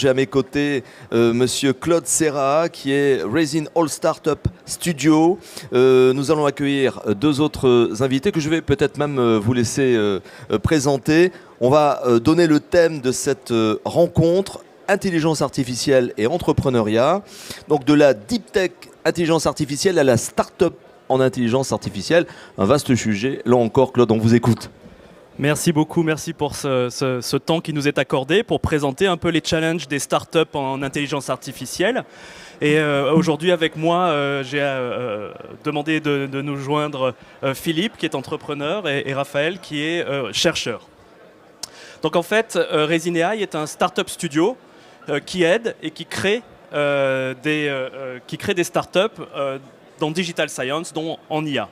J'ai à mes côtés Monsieur Claude Serra, qui est Resin All Startup Studio. Nous allons accueillir deux autres invités que je vais peut-être même vous laisser présenter. On va donner le thème de cette rencontre, intelligence artificielle et entrepreneuriat. Donc de la deep tech intelligence artificielle à la start-up en intelligence artificielle. Un vaste sujet. Là encore, Claude, on vous écoute. Merci beaucoup, merci pour ce temps qui nous est accordé pour présenter un peu les challenges des startups en intelligence artificielle. Et aujourd'hui avec moi, j'ai demandé de nous joindre Philippe qui est entrepreneur et Raphaël qui est chercheur. Donc en fait, Resin AI est un startup studio qui aide et qui crée des startups dans digital science, dont en IA.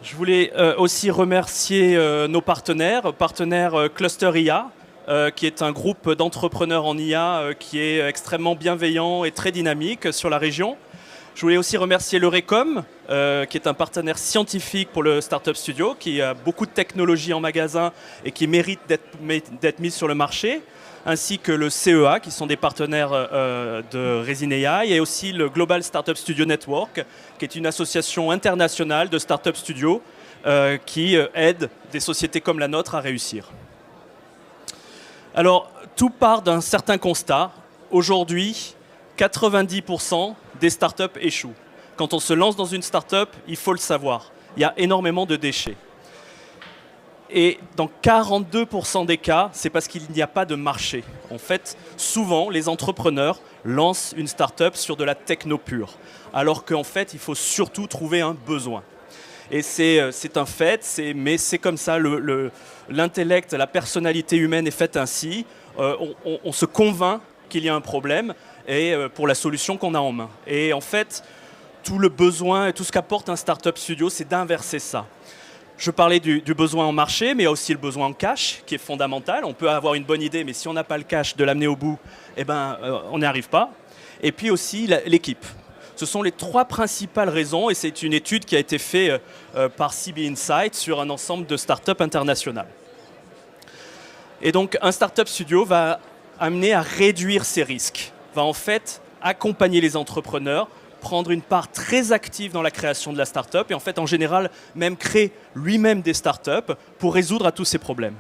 Je voulais aussi remercier nos partenaires Cluster IA, qui est un groupe d'entrepreneurs en IA qui est extrêmement bienveillant et très dynamique sur la région. Je voulais aussi remercier l'Eurecom, qui est un partenaire scientifique pour le Startup Studio, qui a beaucoup de technologies en magasin et qui mérite d'être mise sur le marché, ainsi que le CEA, qui sont des partenaires de Resin AI, et aussi le Global Startup Studio Network, qui est une association internationale de startup studios qui aide des sociétés comme la nôtre à réussir. Alors, tout part d'un certain constat. Aujourd'hui, 90% des startups échouent. Quand on se lance dans une startup, il faut le savoir. Il y a énormément de déchets. Et dans 42% des cas, c'est parce qu'il n'y a pas de marché. En fait, souvent, les entrepreneurs lancent une start-up sur de la techno pure, alors qu'en fait, il faut surtout trouver un besoin. Et c'est un fait, mais c'est comme ça, l'intellect, la personnalité humaine est faite ainsi. On se convainc qu'il y a un problème et pour la solution qu'on a en main. Et en fait, tout le besoin et tout ce qu'apporte un start-up studio, c'est d'inverser ça. Je parlais du besoin en marché, mais il y a aussi le besoin en cash, qui est fondamental. On peut avoir une bonne idée, mais si on n'a pas le cash de l'amener au bout, eh ben, on n'y arrive pas. Et puis aussi l'équipe. Ce sont les trois principales raisons, et c'est une étude qui a été faite par CB Insight sur un ensemble de startups internationales. Et donc, un startup studio va amener à réduire ses risques, va en fait accompagner les entrepreneurs, prendre une part très active dans la création de la start-up et en fait, en général, même créer lui-même des start-up pour résoudre à tous ces problèmes.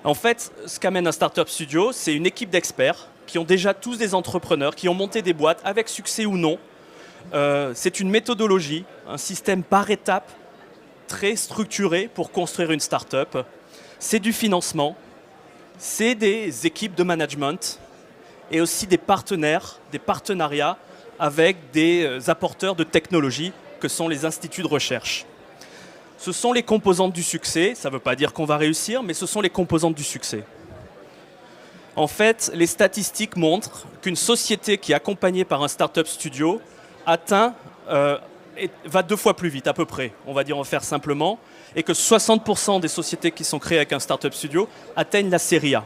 En fait, ce qu'amène un start-up studio, c'est une équipe d'experts qui ont déjà tous des entrepreneurs, qui ont monté des boîtes avec succès ou non. C'est une méthodologie, un système par étapes très structuré pour construire une start-up. C'est du financement, c'est des équipes de management et aussi des partenaires, des partenariats avec des apporteurs de technologie que sont les instituts de recherche. Ce sont les composantes du succès, ça ne veut pas dire qu'on va réussir, mais ce sont les composantes du succès. En fait, les statistiques montrent qu'une société qui est accompagnée par un startup studio va 2 fois plus vite à peu près, on va faire simplement, et que 60% des sociétés qui sont créées avec un startup studio atteignent la série A.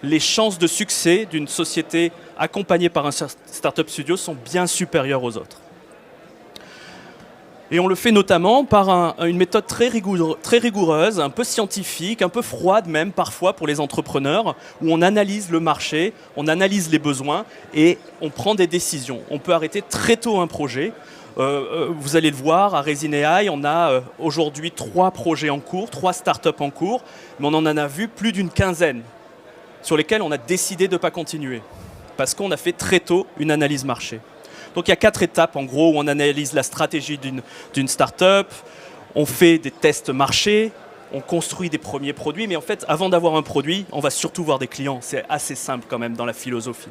Les chances de succès d'une société accompagnée par un startup studio sont bien supérieures aux autres. Et on le fait notamment par une méthode très rigoureuse, un peu scientifique, un peu froide même parfois pour les entrepreneurs, où on analyse le marché, on analyse les besoins et on prend des décisions. On peut arrêter très tôt un projet. Vous allez le voir, à Resin AI, on a aujourd'hui 3 projets en cours, 3 startups en cours, mais on en a vu plus d'une quinzaine sur lesquels on a décidé de ne pas continuer, parce qu'on a fait très tôt une analyse marché. Donc il y a 4 étapes en gros où on analyse la stratégie d'une start-up, on fait des tests marché, on construit des premiers produits, mais en fait avant d'avoir un produit, on va surtout voir des clients. C'est assez simple quand même dans la philosophie.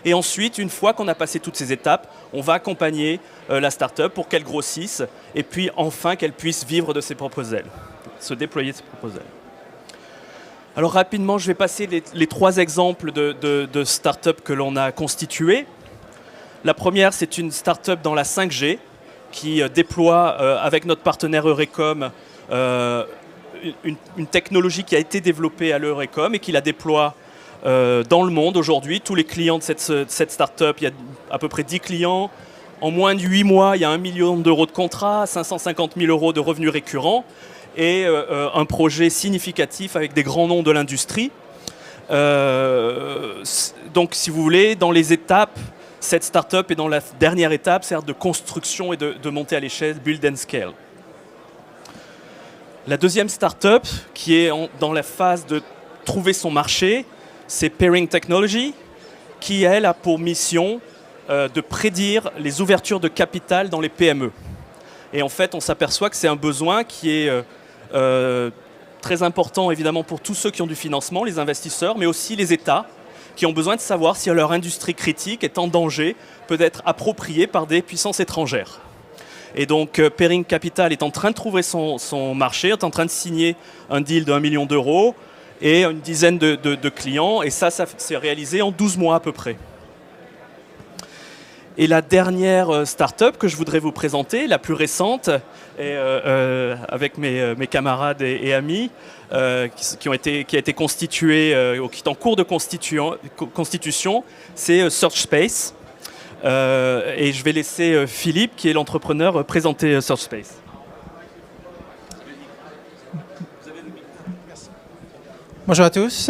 Et ensuite, une fois qu'on a passé toutes ces étapes, on va accompagner la start-up pour qu'elle grossisse et puis enfin qu'elle puisse vivre de ses propres ailes, se déployer de ses propres ailes. Alors rapidement, je vais passer les 3 exemples de start-up que l'on a constituées. La première, c'est une start-up dans la 5G qui déploie avec notre partenaire Eurecom une technologie qui a été développée à l'Eurecom et qui la déploie dans le monde aujourd'hui. Tous les clients de cette start-up, il y a à peu près 10 clients. En moins de 8 mois, il y a 1 million d'euros de contrat, 550 000 euros de revenus récurrents et un projet significatif avec des grands noms de l'industrie. Donc, si vous voulez, dans les étapes, cette startup est dans la dernière étape, c'est-à-dire de construction et de monter à l'échelle, build and scale. La deuxième startup, qui est dans la phase de trouver son marché, c'est Pairing Technology, qui, elle, a pour mission de prédire les ouvertures de capital dans les PME. Et en fait, on s'aperçoit que c'est un besoin qui est très important, évidemment, pour tous ceux qui ont du financement, les investisseurs, mais aussi les États, qui ont besoin de savoir si leur industrie critique est en danger, peut être appropriée par des puissances étrangères. Et donc, Pairing Capital est en train de trouver son marché, est en train de signer un deal de 1 million d'euros et une dizaine de clients. Et ça s'est réalisé en 12 mois à peu près. Et la dernière start-up que je voudrais vous présenter, la plus récente, et, avec mes camarades et amis, qui a été constituée, ou qui est en cours de constitution, c'est SearchSpace. Et je vais laisser Philippe, qui est l'entrepreneur, présenter SearchSpace. Bonjour à tous.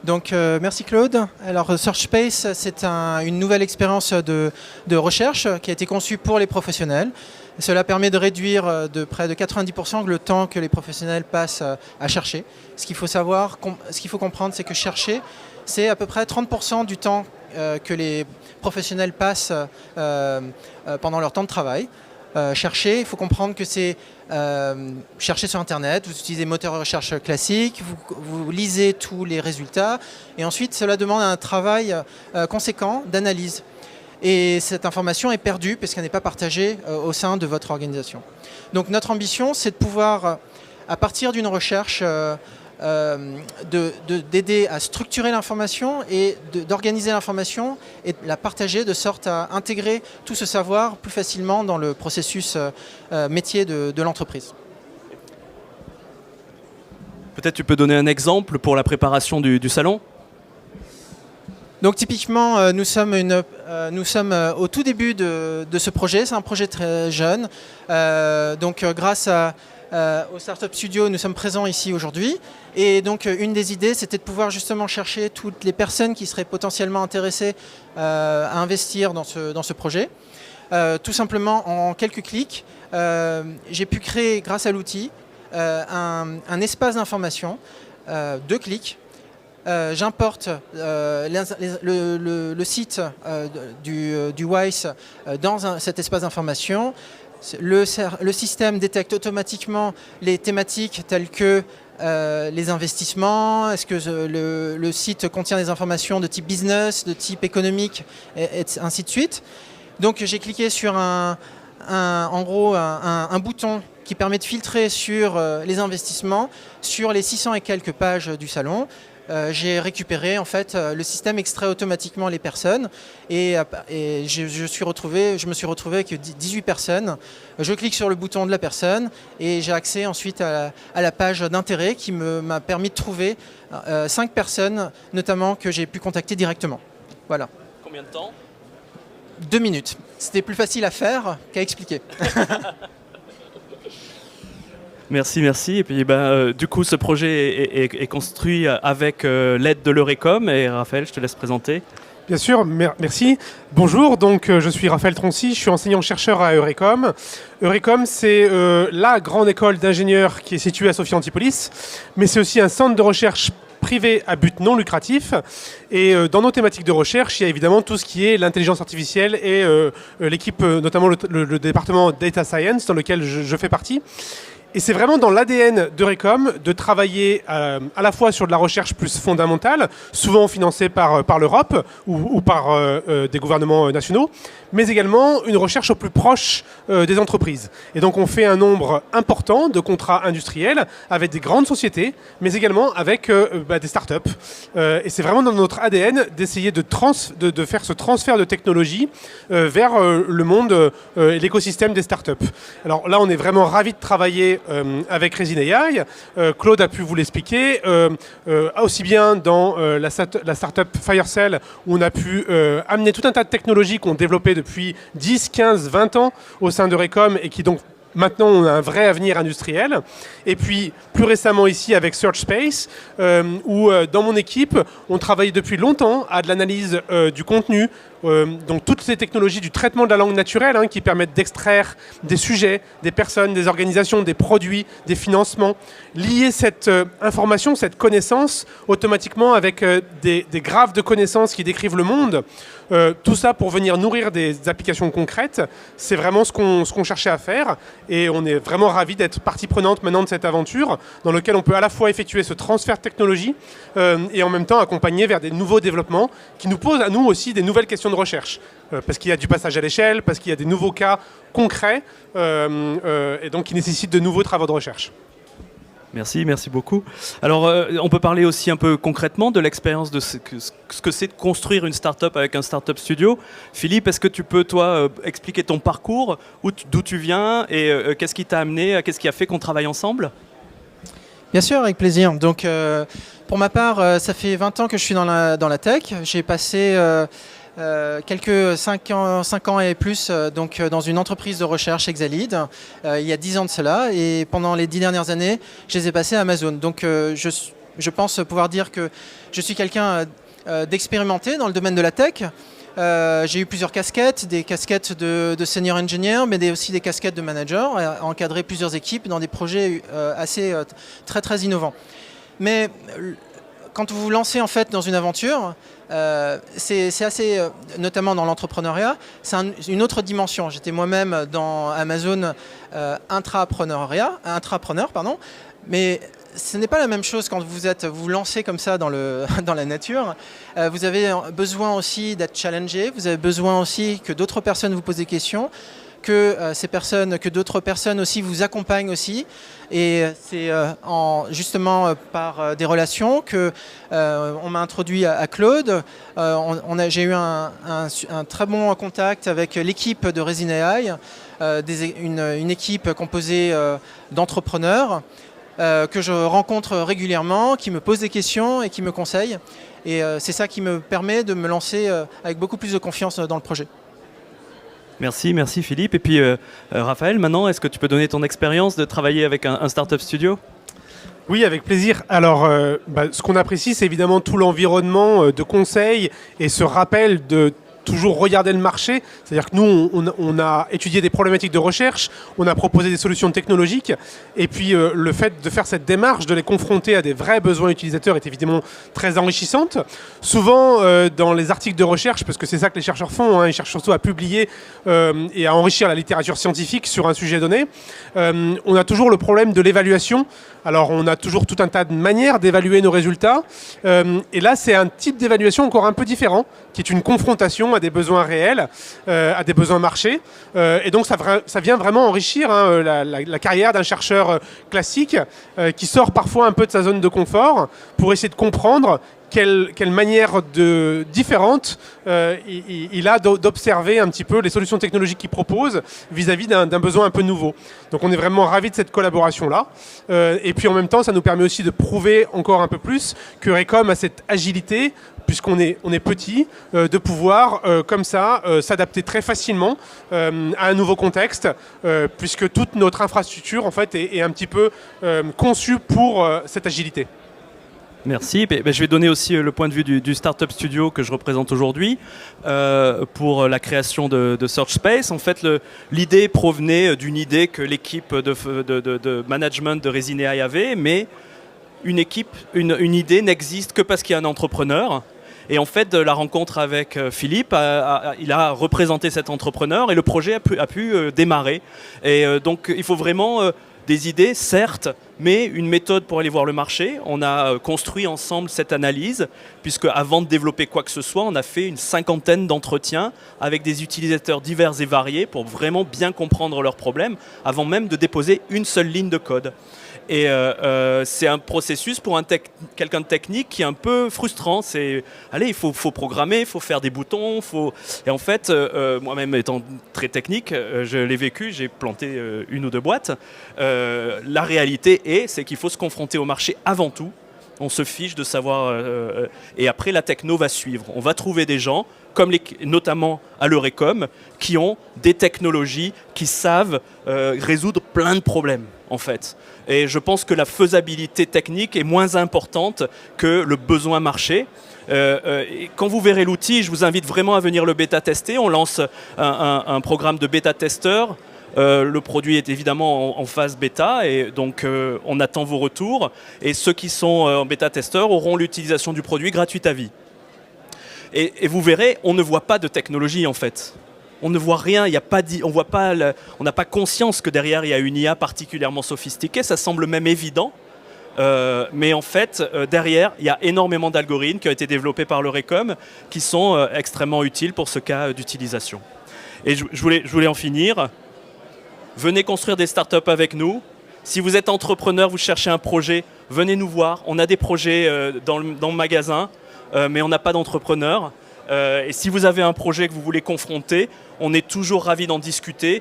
Donc, merci Claude. Alors, SearchSpace, c'est une nouvelle expérience de recherche qui a été conçue pour les professionnels. Cela permet de réduire de près de 90% le temps que les professionnels passent à chercher. Ce qu'il faut savoir, ce qu'il faut comprendre, c'est que chercher, c'est à peu près 30% du temps que les professionnels passent pendant leur temps de travail. Chercher, il faut comprendre que c'est chercher sur Internet, vous utilisez moteur de recherche classique, vous lisez tous les résultats, et ensuite cela demande un travail conséquent d'analyse. Et cette information est perdue parce qu'elle n'est pas partagée au sein de votre organisation. Donc notre ambition, c'est de pouvoir, à partir d'une recherche, d'aider à structurer l'information et d'organiser l'information et de la partager de sorte à intégrer tout ce savoir plus facilement dans le processus métier de l'entreprise. Peut-être tu peux donner un exemple pour la préparation du salon ? Donc typiquement, nous sommes au tout début de ce projet. C'est un projet très jeune. Donc grâce au Startup Studio, nous sommes présents ici aujourd'hui. Et donc, une des idées, c'était de pouvoir justement chercher toutes les personnes qui seraient potentiellement intéressées à investir dans ce projet. Tout simplement, en quelques clics, j'ai pu créer, grâce à l'outil, un espace d'information, 2 clics. J'importe le site du WISE dans cet espace d'information. Le système détecte automatiquement les thématiques telles que les investissements, est-ce que le site contient des informations de type business, de type économique, et ainsi de suite. Donc j'ai cliqué sur un bouton qui permet de filtrer sur les investissements sur les 600 et quelques pages du salon. J'ai récupéré, en fait, le système extrait automatiquement les personnes et je me suis retrouvé avec 18 personnes. Je clique sur le bouton de la personne et j'ai accès ensuite à la page d'intérêt qui m'a permis de trouver 5 personnes, notamment que j'ai pu contacter directement. Voilà. Combien de temps ? 2 minutes. C'était plus facile à faire qu'à expliquer. Merci. Et puis, du coup, ce projet est construit avec l'aide de l'Eurecom. Et Raphaël, je te laisse présenter. Bien sûr, merci. Bonjour, donc je suis Raphaël Troncy, je suis enseignant-chercheur à Eurecom. Eurecom, c'est la grande école d'ingénieurs qui est située à Sophia Antipolis, mais c'est aussi un centre de recherche privé à but non lucratif. Et dans nos thématiques de recherche, il y a évidemment tout ce qui est l'intelligence artificielle et l'équipe, notamment le département Data Science, dans lequel je fais partie. Et c'est vraiment dans l'ADN d'Eurecom de travailler à la fois sur de la recherche plus fondamentale, souvent financée par l'Europe ou par des gouvernements nationaux, mais également une recherche au plus proche des entreprises. Et donc on fait un nombre important de contrats industriels avec des grandes sociétés, mais également avec des startups. Et c'est vraiment dans notre ADN d'essayer de faire ce transfert de technologie vers le monde et l'écosystème des startups. Alors là, on est vraiment ravis de travailler avec Resin AI. Claude a pu vous l'expliquer, aussi bien dans la startup Firecell, où on a pu amener tout un tas de technologies qu'on développait depuis 10, 15, 20 ans au sein d'Eurecom et qui donc maintenant, on a un vrai avenir industriel. Et puis, plus récemment ici avec SearchSpace, où dans mon équipe, on travaille depuis longtemps à de l'analyse du contenu, donc toutes ces technologies du traitement de la langue naturelle qui permettent d'extraire des sujets, des personnes, des organisations, des produits, des financements, lier cette information, cette connaissance automatiquement avec des graphes de connaissances qui décrivent le monde. Tout ça pour venir nourrir des applications concrètes, c'est vraiment ce qu'on cherchait à faire et on est vraiment ravis d'être partie prenante maintenant de cette aventure dans laquelle on peut à la fois effectuer ce transfert de technologie et en même temps accompagner vers des nouveaux développements qui nous posent à nous aussi des nouvelles questions de recherche parce qu'il y a du passage à l'échelle, parce qu'il y a des nouveaux cas concrets et donc qui nécessitent de nouveaux travaux de recherche. Merci beaucoup. Alors, on peut parler aussi un peu concrètement de l'expérience de ce que c'est de construire une start-up avec un start-up studio. Philippe, est-ce que tu peux, toi, expliquer ton parcours, d'où tu viens et qu'est-ce qui t'a amené, qu'est-ce qui a fait qu'on travaille ensemble ? Bien sûr, avec plaisir. Donc, pour ma part, ça fait 20 ans que je suis dans la tech. J'ai passé quelques 5 ans et plus donc, dans une entreprise de recherche, Exalead, il y a 10 ans de cela. Et pendant les 10 dernières années, je les ai passées à Amazon. Donc je pense pouvoir dire que je suis quelqu'un d'expérimenté dans le domaine de la tech. J'ai eu plusieurs casquettes, des casquettes de senior engineer, mais aussi des casquettes de manager, encadré plusieurs équipes dans des projets assez très innovants. Mais quand vous vous lancez en fait dans une aventure, c'est assez, notamment dans l'entrepreneuriat, c'est une autre dimension. J'étais moi-même dans Amazon intrapreneur, mais ce n'est pas la même chose quand vous lancez comme ça dans la nature. Vous avez besoin aussi d'être challengé, vous avez besoin aussi que d'autres personnes vous posent des questions, que d'autres personnes aussi vous accompagnent aussi. Et c'est justement par des relations que on m'a introduit à Claude. J'ai eu un très bon contact avec l'équipe de Resin AI, une équipe composée d'entrepreneurs que je rencontre régulièrement, qui me posent des questions et qui me conseillent. Et c'est ça qui me permet de me lancer avec beaucoup plus de confiance dans le projet. Merci Philippe. Et puis Raphaël, maintenant, est-ce que tu peux donner ton expérience de travailler avec un startup studio ? Oui, avec plaisir. Alors, ce qu'on apprécie, c'est évidemment tout l'environnement de conseil et ce rappel de toujours regarder le marché. C'est-à-dire que nous, on a étudié des problématiques de recherche, on a proposé des solutions technologiques, et puis le fait de faire cette démarche, de les confronter à des vrais besoins utilisateurs est évidemment très enrichissante. Souvent, dans les articles de recherche, parce que c'est ça que les chercheurs font, ils cherchent surtout à publier et à enrichir la littérature scientifique sur un sujet donné, on a toujours le problème de l'évaluation. Alors, on a toujours tout un tas de manières d'évaluer nos résultats. Et là, c'est un type d'évaluation encore un peu différent, qui est une confrontation à des besoins réels, à des besoins marchés. Et donc, ça vient vraiment enrichir la carrière d'un chercheur classique qui sort parfois un peu de sa zone de confort pour essayer de comprendre quelle manière différente il a d'observer un petit peu les solutions technologiques qu'il propose vis-à-vis d'un besoin un peu nouveau. Donc on est vraiment ravis de cette collaboration-là. Et puis en même temps, ça nous permet aussi de prouver encore un peu plus que Recom a cette agilité, puisqu'on est petit, de pouvoir comme ça s'adapter très facilement à un nouveau contexte, puisque toute notre infrastructure en fait est un petit peu conçue pour cette agilité. Merci. Je vais donner aussi le point de vue du Startup Studio que je représente aujourd'hui pour la création de SearchSpace. En fait, l'idée provenait d'une idée que l'équipe de management de Resin AI avait, mais une idée n'existe que parce qu'il y a un entrepreneur. Et en fait, la rencontre avec Philippe, il a représenté cet entrepreneur et le projet a pu démarrer. Et donc, il faut vraiment des idées, certes, mais une méthode pour aller voir le marché. On a construit ensemble cette analyse, puisque avant de développer quoi que ce soit, on a fait une 50aine d'entretiens avec des utilisateurs divers et variés pour vraiment bien comprendre leurs problèmes, avant même de déposer une seule ligne de code. Et c'est un processus pour quelqu'un de technique qui est un peu frustrant. Il faut programmer, il faut faire des boutons. Et en fait, moi-même étant très technique, je l'ai vécu, j'ai planté une ou deux boîtes. La réalité c'est qu'il faut se confronter au marché avant tout On se fiche de savoir. Et après, la techno va suivre. On va trouver des gens, comme notamment à l'Eurecom, qui ont des technologies, qui savent résoudre plein de problèmes, en fait. Et je pense que la faisabilité technique est moins importante que le besoin marché. Et quand vous verrez l'outil, je vous invite vraiment à venir le bêta-tester. On lance un programme de bêta-testeur. Le produit est évidemment en phase bêta et donc on attend vos retours. Et ceux qui sont en bêta-testeurs auront l'utilisation du produit gratuite à vie. Et vous verrez, on ne voit pas de technologie en fait. On ne voit rien, on n'a pas conscience que derrière il y a une IA particulièrement sophistiquée. Ça semble même évident. Mais en fait, derrière, il y a énormément d'algorithmes qui ont été développés par l'Eurecom qui sont extrêmement utiles pour ce cas d'utilisation. Et je voulais en finir. Venez construire des startups avec nous. Si vous êtes entrepreneur, vous cherchez un projet, venez nous voir. On a des projets dans le magasin, mais on n'a pas d'entrepreneurs. Et si vous avez un projet que vous voulez confronter, on est toujours ravis d'en discuter.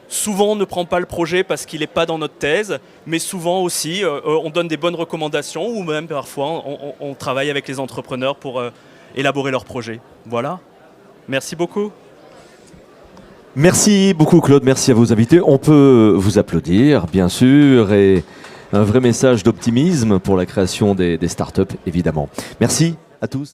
Souvent, on ne prend pas le projet parce qu'il n'est pas dans notre thèse, mais souvent aussi, on donne des bonnes recommandations ou même parfois, on travaille avec les entrepreneurs pour élaborer leurs projets. Voilà. Merci beaucoup. Merci beaucoup Claude, merci à vos invités. On peut vous applaudir bien sûr et un vrai message d'optimisme pour la création des startups évidemment. Merci à tous.